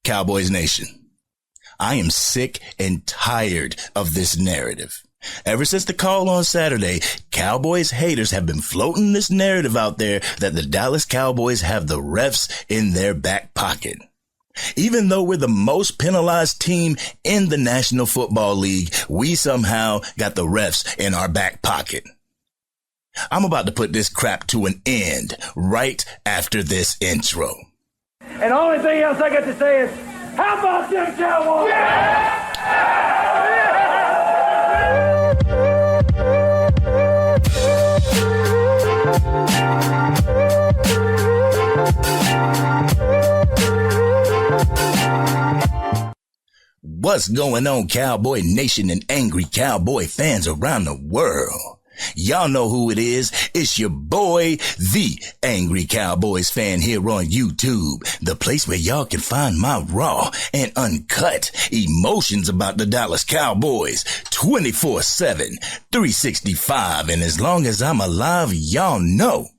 Cowboys Nation, I am sick and tired of this narrative. Ever since the call on Saturday, Cowboys haters have been floating this narrative out there that the Dallas Cowboys have the refs in their back pocket. Even though we're the most penalized team in the National Football League, we somehow got the refs in our back pocket. I'm about to put this crap to an end right after this intro. And the only thing else I got to say is, how about them Cowboys? What's going on, Cowboy Nation and angry Cowboy fans around the world? Y'all know who it is. It's your boy, the Angry Cowboys fan here on YouTube, the place where y'all can find my raw and uncut emotions about the Dallas Cowboys 24/7, 365. And as long as I'm alive, y'all know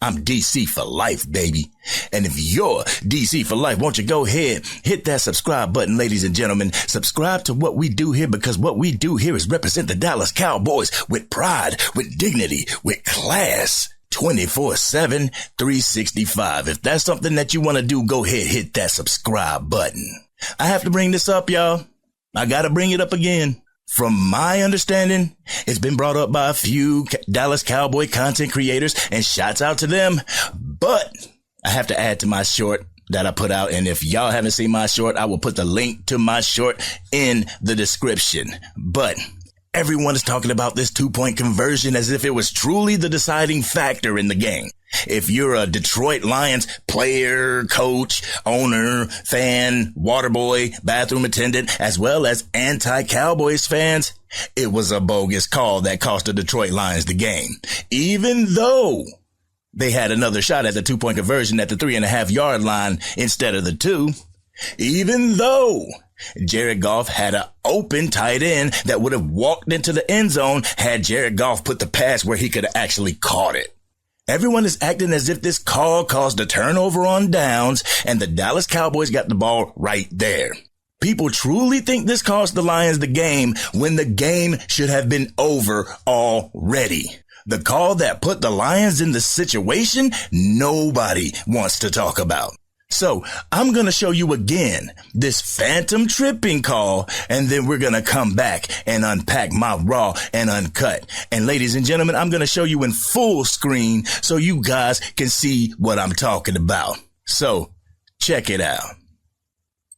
I'm DC for life, baby. And if you're DC for life, won't you go ahead, hit that subscribe button, ladies and gentlemen. Subscribe to what we do here, because what we do here is represent the Dallas Cowboys with pride, with dignity, with class, 24/7, 365. If that's something that you want to do, go ahead, hit that subscribe button. I have to bring this up, y'all. I got to bring it up again. From my understanding, it's been brought up by a few Dallas Cowboy content creators, and shouts out to them. But I have to add to my short that I put out. And if y'all haven't seen my short, I will put the link to my short in the description. But everyone is talking about this 2-point conversion as if it was truly the deciding factor in the game. If you're a Detroit Lions player, coach, owner, fan, water boy, bathroom attendant, as well as anti-Cowboys fans, it was a bogus call that cost the Detroit Lions the game. Even though they had another shot at the 2-point conversion at the 3.5-yard line instead of the 2. Even though Jared Goff had an open tight end that would have walked into the end zone had Jared Goff put the pass where he could have actually caught it. Everyone is acting as if this call caused a turnover on downs and the Dallas Cowboys got the ball right there. People truly think this cost the Lions the game when the game should have been over already. The call that put the Lions in the situation nobody wants to talk about. So I'm going to show you again this phantom tripping call, and then we're going to come back and unpack my raw and uncut. And ladies and gentlemen, I'm going to show you in full screen so you guys can see what I'm talking about. So check it out.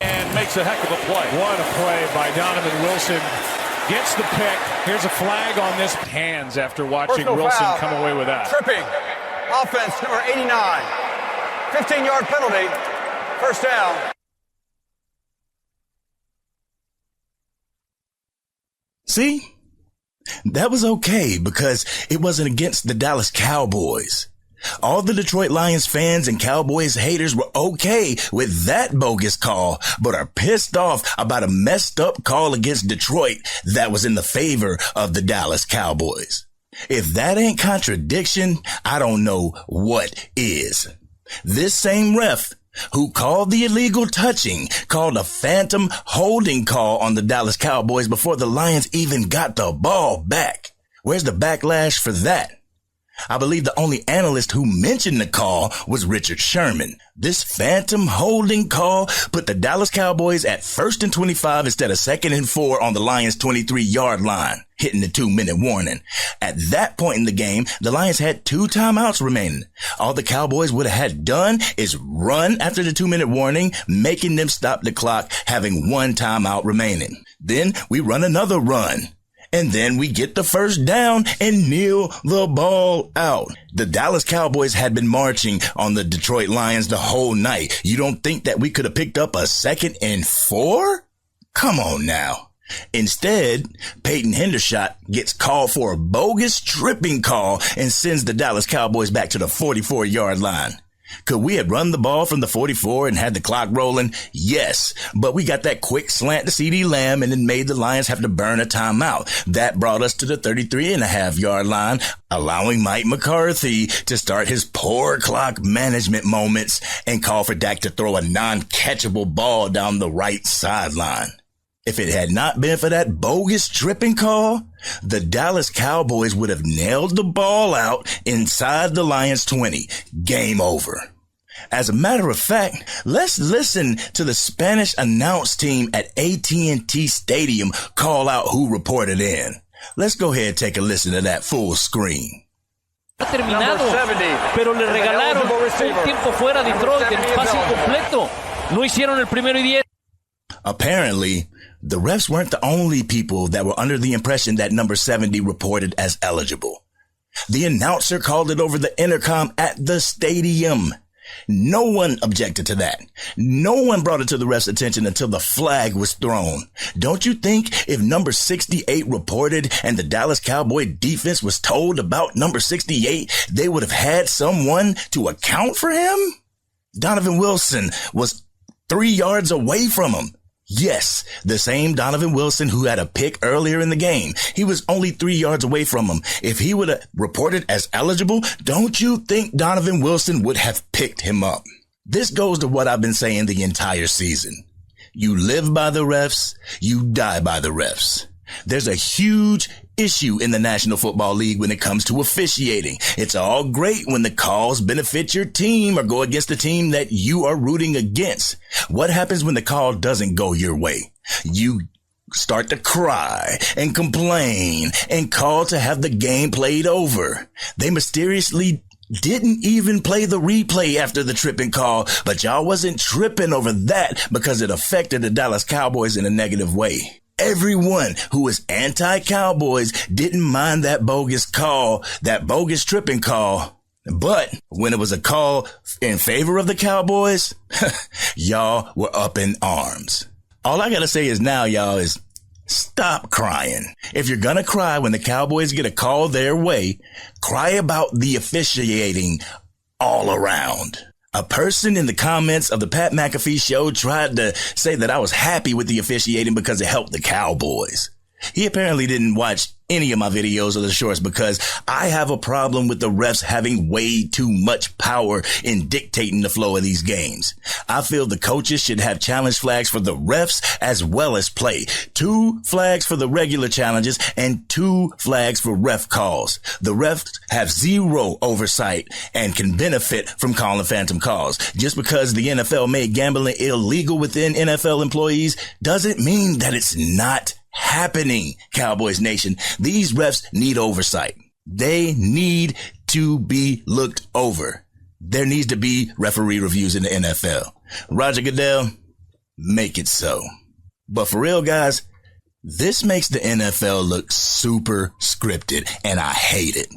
And makes a heck of a play. What a play by Donovan Wilson. Gets the pick. Here's a flag on this. Hands after watching Wilson foul. Come away with that. Tripping. Offense number 89. 15-yard penalty. First down. See? That was okay because it wasn't against the Dallas Cowboys. All the Detroit Lions fans and Cowboys haters were okay with that bogus call, but are pissed off about a messed up call against Detroit that was in the favor of the Dallas Cowboys. If that ain't contradiction, I don't know what is. This same ref who called the illegal touching called a phantom holding call on the Dallas Cowboys before the Lions even got the ball back. Where's the backlash for that? I believe the only analyst who mentioned the call was Richard Sherman. This phantom holding call put the Dallas Cowboys at 1st and 25 instead of 2nd and 4 on the Lions' 23-yard line, hitting the 2-minute warning. At that point in the game, the Lions had 2 timeouts remaining. All the Cowboys would have had done is run after the 2-minute warning, making them stop the clock, having 1 timeout remaining. Then we run another run. And then we get the first down and kneel the ball out. The Dallas Cowboys had been marching on the Detroit Lions the whole night. You don't think that we could have picked up a 2nd and 4? Come on now. Instead, Peyton Hendershot gets called for a bogus tripping call and sends the Dallas Cowboys back to the 44-yard line. Could we have run the ball from the 44 and had the clock rolling? Yes, but we got that quick slant to CeeDee Lamb and it made the Lions have to burn a timeout. That brought us to the 33.5-yard line, allowing Mike McCarthy to start his poor clock management moments and call for Dak to throw a non-catchable ball down the right sideline. If it had not been for that bogus tripping call, the Dallas Cowboys would have nailed the ball out inside the Lions 20. Game over. As a matter of fact, let's listen to the Spanish announce team at AT&T Stadium call out who reported in. Let's go ahead and take a listen to that full screen. Terminado, pero le regalaron un tiempo fuera de Detroit, el pase incompleto. No hicieron el primero y 10. Apparently, the refs weren't the only people that were under the impression that number 70 reported as eligible. The announcer called it over the intercom at the stadium. No one objected to that. No one brought it to the refs' attention until the flag was thrown. Don't you think if number 68 reported and the Dallas Cowboy defense was told about number 68, they would have had someone to account for him? Donovan Wilson was 3 yards away from him. Yes, the same Donovan Wilson who had a pick earlier in the game. He was only 3 yards away from him. If he would have reported as eligible, don't you think Donovan Wilson would have picked him up? This goes to what I've been saying the entire season. You live by the refs, you die by the refs. There's a huge issue in the National Football League when it comes to officiating. It's all great when the calls benefit your team or go against the team that you are rooting against. What happens when the call doesn't go your way? You start to cry and complain and call to have the game played over. They mysteriously didn't even play the replay after the tripping call, but y'all wasn't tripping over that because it affected the Dallas Cowboys in a negative way. Everyone who is anti-Cowboys didn't mind that bogus call, that bogus tripping call. But when it was a call in favor of the Cowboys, y'all were up in arms. All I gotta say is now, y'all, is stop crying. If you're gonna cry when the Cowboys get a call their way, cry about the officiating all around. A person in the comments of the Pat McAfee show tried to say that I was happy with the officiating because it helped the Cowboys. He apparently didn't watch any of my videos or the shorts because I have a problem with the refs having way too much power in dictating the flow of these games. I feel the coaches should have challenge flags for the refs as well as play. 2 flags for the regular challenges and 2 flags for ref calls. The refs have zero oversight and can benefit from calling phantom calls. Just because the NFL made gambling illegal within NFL employees doesn't mean that it's not happening, Cowboys Nation. These refs need oversight. They need to be looked over. There needs to be referee reviews in the NFL. Roger Goodell, make it so. But for real, guys, this makes the NFL look super scripted, and I hate it.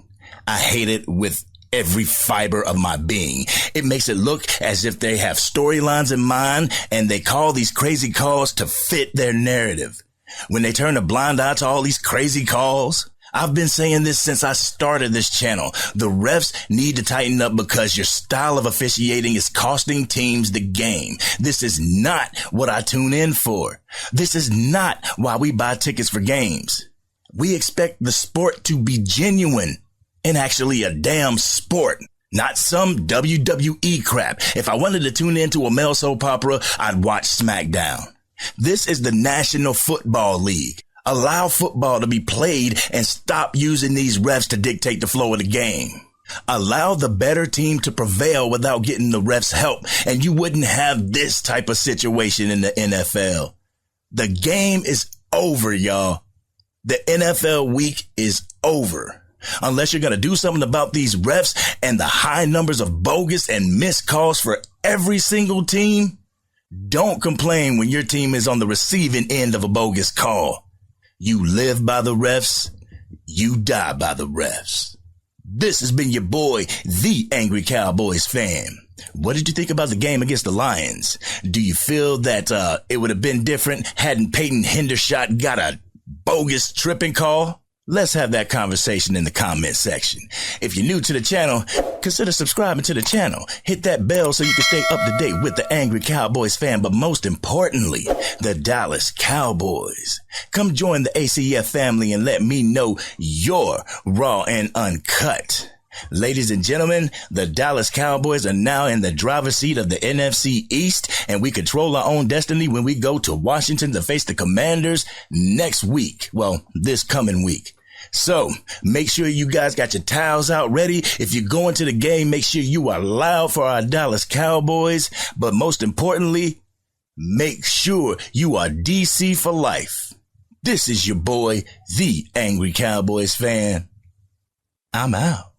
I hate it with every fiber of my being. It makes it look as if they have storylines in mind, and they call these crazy calls to fit their narrative. When they turn a blind eye to all these crazy calls, I've been saying this since I started this channel. The refs need to tighten up because your style of officiating is costing teams the game. This is not what I tune in for. This is not why we buy tickets for games. We expect the sport to be genuine and actually a damn sport. Not some WWE crap. If I wanted to tune into a male soap opera, I'd watch SmackDown. This is the National Football League. Allow football to be played and stop using these refs to dictate the flow of the game. Allow the better team to prevail without getting the refs' help, and you wouldn't have this type of situation in the NFL. The game is over, y'all. The NFL week is over. Unless you're going to do something about these refs and the high numbers of bogus and missed calls for every single team, don't complain when your team is on the receiving end of a bogus call. You live by the refs, you die by the refs. This has been your boy, the Angry Cowboys fan. What did you think about the game against the Lions? Do you feel that it would have been different hadn't Peyton Hendershot got a bogus tripping call? Let's have that conversation in the comment section. If you're new to the channel, consider subscribing to the channel. Hit that bell so you can stay up to date with the Angry Cowboys fan, but most importantly, the Dallas Cowboys. Come join the ACF family and let me know you're raw and uncut. Ladies and gentlemen, the Dallas Cowboys are now in the driver's seat of the NFC East, and we control our own destiny when we go to Washington to face the Commanders next week. Well, this coming week. So, make sure you guys got your towels out ready. If you're going to the game, make sure you are loud for our Dallas Cowboys. But most importantly, make sure you are DC for life. This is your boy, the Angry Cowboys fan. I'm out.